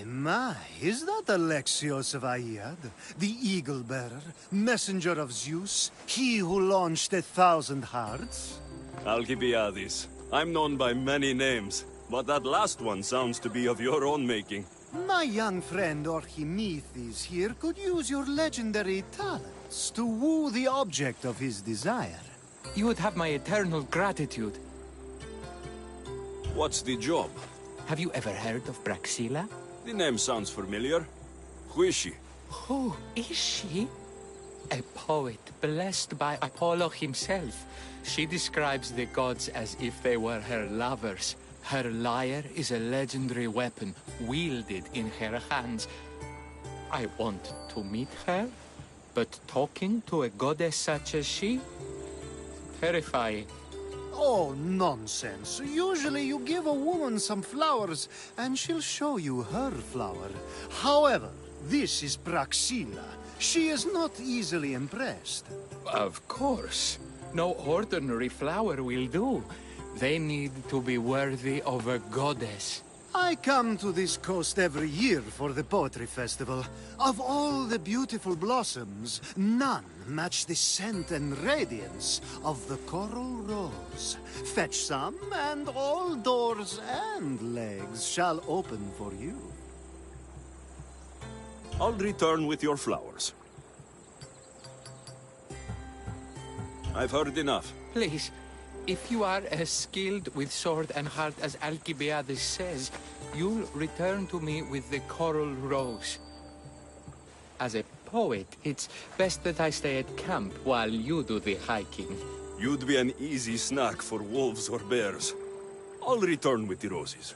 My, is that Alexios of Aiad, the Eagle-Bearer, messenger of Zeus, he who launched 1,000 hearts? Alcibiades. I'm known by many names, but that last one sounds to be of your own making. My young friend Archimedes here could use your legendary talents to woo the object of his desire. You would have my eternal gratitude. What's the job? Have you ever heard of Praxilla? The name sounds familiar. Who is she? Who is she? A poet blessed by Apollo himself. She describes the gods as if they were her lovers. Her lyre is a legendary weapon, wielded in her hands. I want to meet her, but talking to a goddess such as she? Terrifying. Oh, nonsense. Usually you give a woman some flowers, and she'll show you her flower. However, this is Praxilla. She is not easily impressed. Of course. No ordinary flower will do. They need to be worthy of a goddess. I come to this coast every year for the Poetry Festival. Of all the beautiful blossoms, none match the scent and radiance of the coral rose. Fetch some, and all doors and legs shall open for you. I'll return with your flowers. I've heard enough. Please, if you are as skilled with sword and heart as Alcibiades says, you'll return to me with the coral rose. As a poet, it's best that I stay at camp while you do the hiking. You'd be an easy snack for wolves or bears. I'll return with the roses.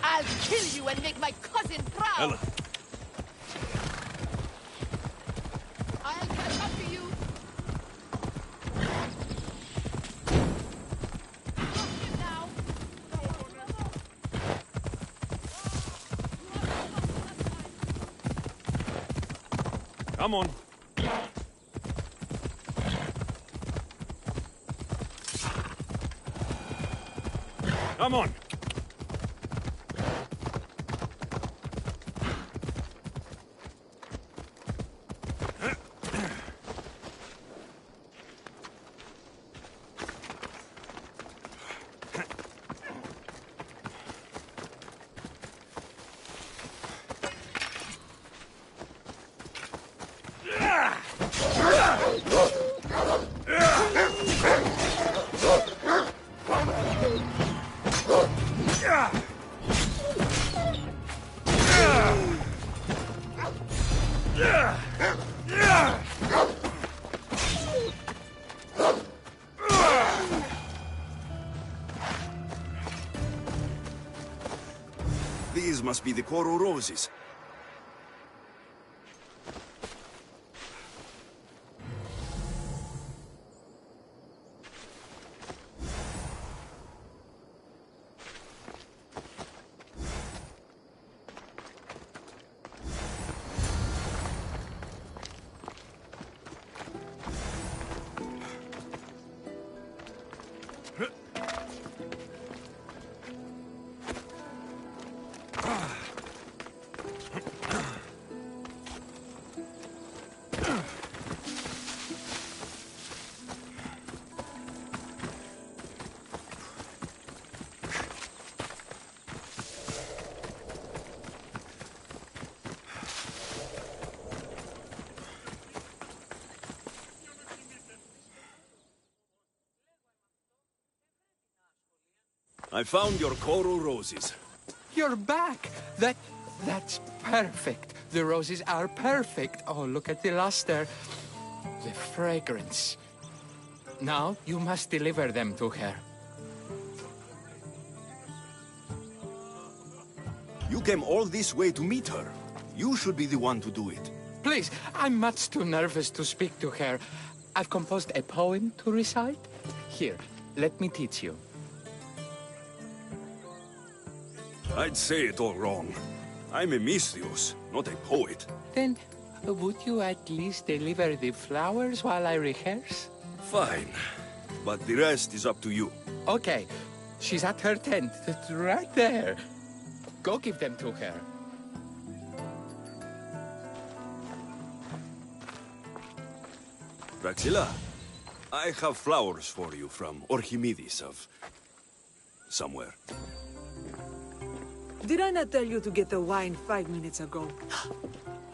I'll kill you and make my cousin proud! Ella. I'll catch up to you! Look him now! Come on. Come on. These must be the coral roses. I found your coral roses. You're back! That's perfect. The roses are perfect. Oh, look at the luster. The fragrance. Now you must deliver them to her. You came all this way to meet her. You should be the one to do it. Please, I'm much too nervous to speak to her. I've composed a poem to recite. Here, let me teach you. I'd say it all wrong. I'm a Misthios, not a poet. Then, would you at least deliver the flowers while I rehearse? Fine. But the rest is up to you. Okay. She's at her tent. It's right there. Go give them to her. Praxilla, I have flowers for you from Orchimedes of... somewhere. Did I not tell you to get the wine 5 minutes ago?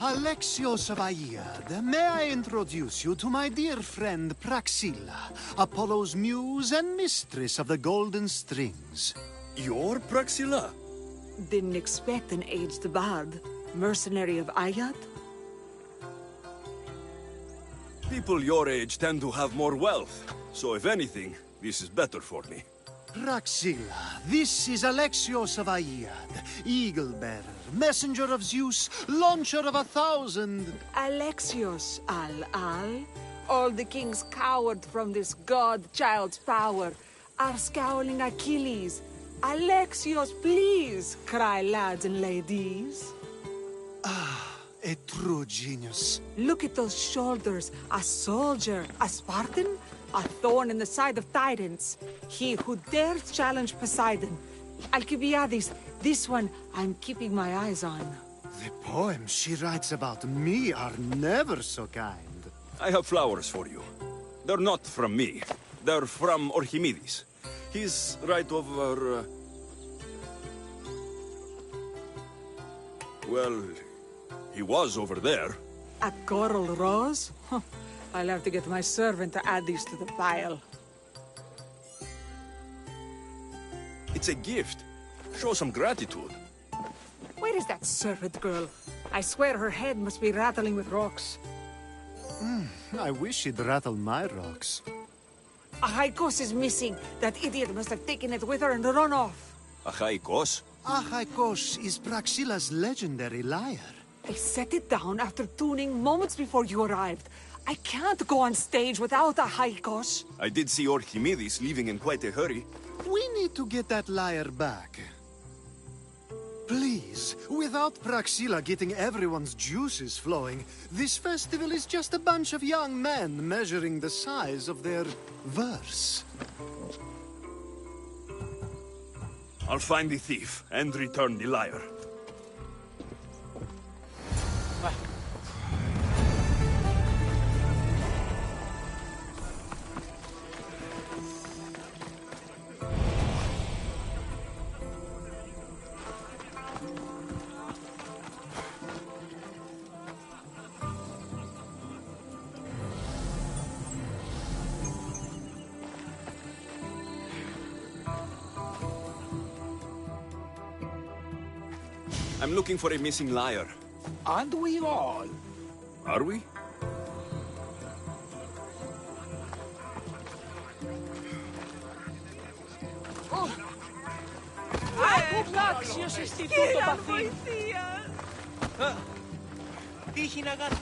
Alexios of Aiad, may I introduce you to my dear friend Praxilla, Apollo's muse and mistress of the golden strings. You're Praxilla? Didn't expect an aged bard. Mercenary of Aiad? People your age tend to have more wealth, so if anything, this is better for me. Praxilla, this is Alexios of Aiad, Eagle-bearer, messenger of Zeus, launcher of 1,000... Alexios, Al-Al. All the kings cowered from this god-child's power. Are scowling Achilles. Alexios, please, cry lads and ladies. A true genius. Look at those shoulders. A soldier, a Spartan, a thorn in the side of titans. He who dares challenge Poseidon. Alcibiades, this one I'm keeping my eyes on. The poems she writes about me are never so kind. I have flowers for you. They're not from me. They're from Orchimedes. He's right over... Well, he was over there. A coral rose? Huh. I'll have to get my servant to add these to the pile. It's a gift. Show some gratitude. Where is that servant girl? I swear her head must be rattling with rocks. I wish she'd rattle my rocks. Achaikos is missing. That idiot must have taken it with her and run off. Achaikos? Achaikos is Praxilla's legendary lyre. I set it down after tuning moments before you arrived. I can't go on stage without Achaikos. I did see Orchimedes leaving in quite a hurry. We need to get that lyre back. Please, without Praxilla getting everyone's juices flowing, this festival is just a bunch of young men measuring the size of their verse. I'll find the thief and return the lyre. I'm looking for a missing lyre. Aren't we all? Are we?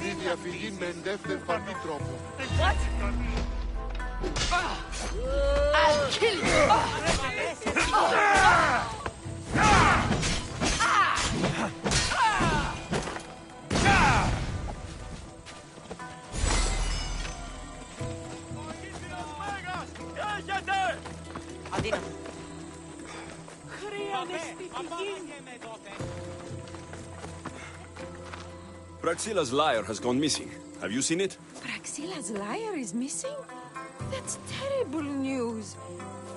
Τη διαφυγή με εντεύθεν φανή τρόπο. I'll kill you! Praxilla's lyre has gone missing. Have you seen it? Praxilla's lyre is missing? That's terrible news.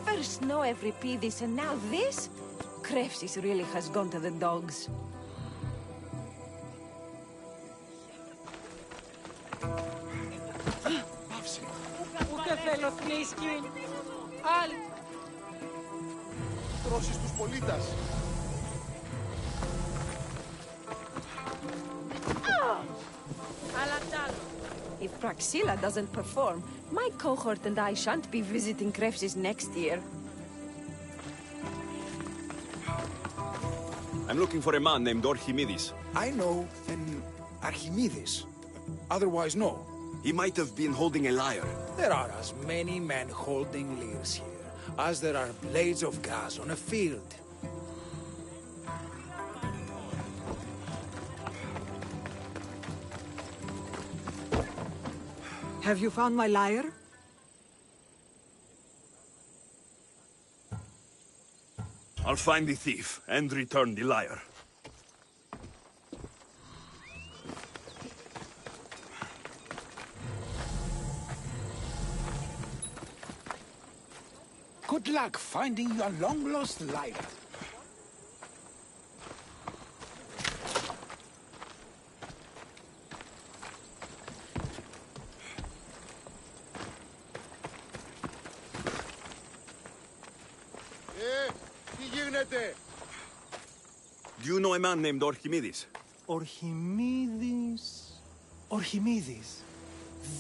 First no Euripides and now this? Krefsis really has gone to the dogs. Ούτε θέλω θλίσκη. Τρώσεις τους πολίτας. If Praxilla doesn't perform, my cohort and I shan't be visiting Krefsis next year. I'm looking for a man named Orchimedes. I know an Archimedes. Otherwise, no. He might have been holding a lyre. There are as many men holding lyres here as there are blades of grass on a field. Have you found my lyre? I'll find the thief and return the lyre. Good luck finding your long-lost lyre. Τι γίνεται? Do you know a man named Orchimedes? Orchimedes? Orchimedes.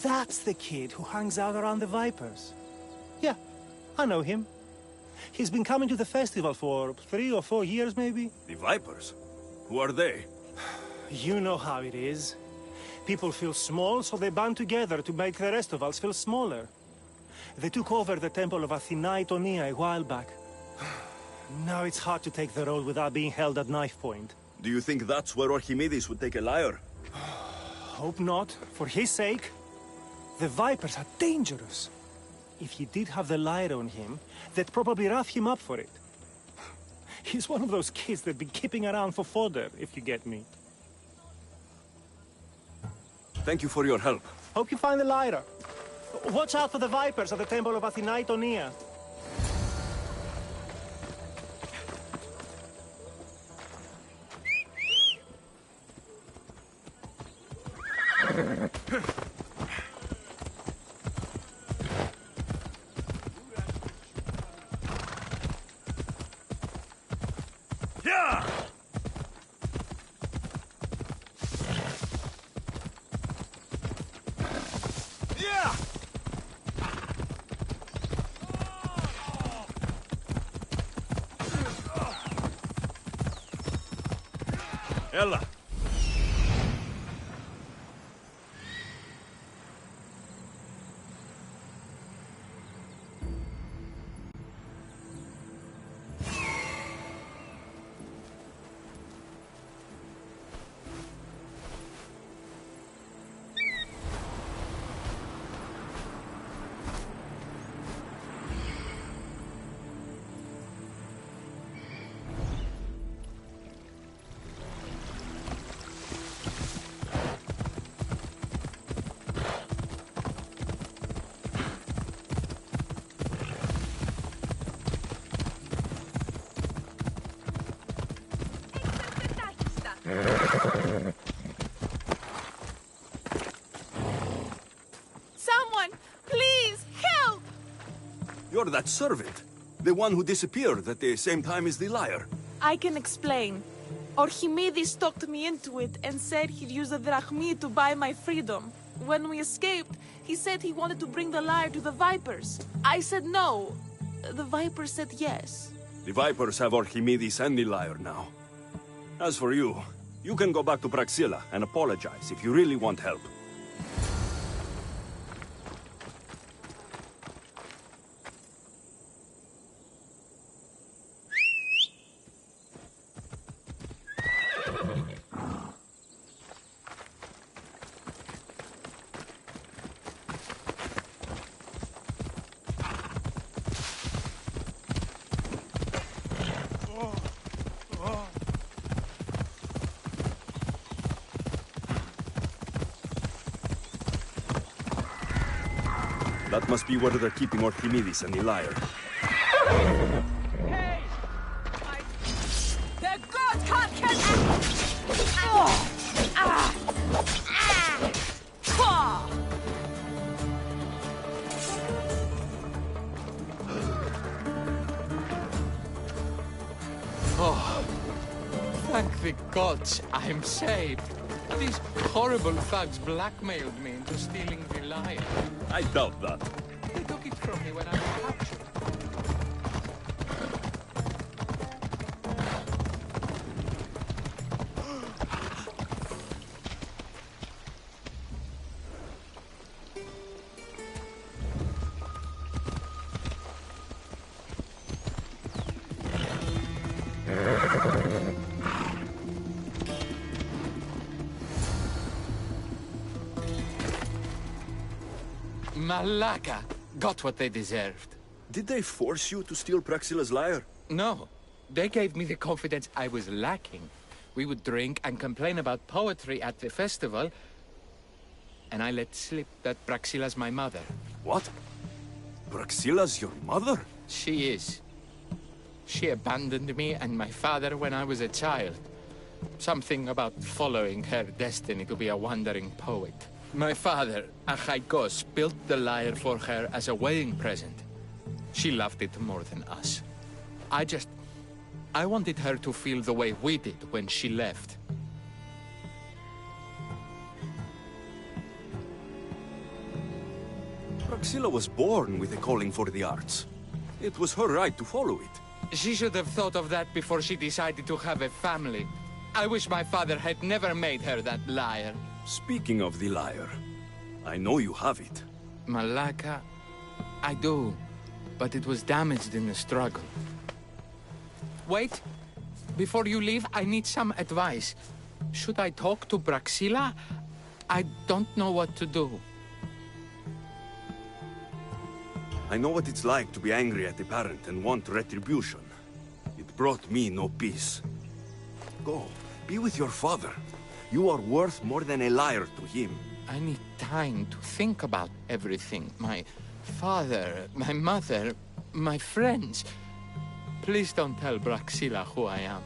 That's the kid who hangs out around the Vipers. Yeah, I know him. He's been coming to the festival for 3 or 4 years, maybe. The Vipers? Who are they? You know how it is. People feel small, so they band together to make the rest of us feel smaller. They took over the temple of Athena Itonia a while back. Now it's hard to take the road without being held at knife point. Do you think that's where Orchimedes would take a lyre? Hope not. For his sake. The Vipers are dangerous. If he did have the lyre on him, they'd probably rough him up for it. He's one of those kids that'd be keeping around for fodder, if you get me. Thank you for your help. Hope you find the lyre. Watch out for the Vipers at the temple of Athena Itonia. Ella! Someone, please, help! You're that servant. The one who disappeared at the same time as the lyre. I can explain. Archimedes talked me into it and said he'd use the drachmi to buy my freedom. When we escaped, he said he wanted to bring the lyre to the Vipers. I said no. The Vipers said yes. The Vipers have Archimedes and the lyre now. As for you, you can go back to Praxilla and apologize if you really want help. That must be where they're keeping Archimedes and the lyre. Hey! The gods can't catch Oh, thank the gods I'm saved. These horrible thugs blackmailed me into stealing the lyre. I doubt that. They took it from me when I was captured. Malaka got what they deserved. Did they force you to steal Praxilla's lyre? No, they gave me the confidence I was lacking. We would drink and complain about poetry at the festival, and I let slip that Praxilla's my mother. What? Praxilla's your mother? She is. She abandoned me and my father when I was a child. Something about following her destiny to be a wandering poet. My father, Achaikos, built the lyre for her as a wedding present. She loved it more than us. I wanted her to feel the way we did when she left. Praxilla was born with a calling for the arts. It was her right to follow it. She should have thought of that before she decided to have a family. I wish my father had never made her that lyre. Speaking of the lyre, I know you have it. Malaka, I do, but it was damaged in the struggle. Wait, before you leave, I need some advice. Should I talk to Praxilla? I don't know what to do. I know what it's like to be angry at a parent and want retribution. It brought me no peace. Go, be with your father. You are worth more than a lyre to him. I need time to think about everything. My father, my mother, my friends. Please don't tell Praxilla who I am.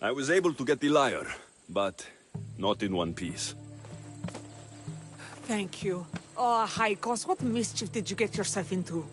I was able to get the lyre, but not in one piece. Thank you. Oh, Haikos, what mischief did you get yourself into?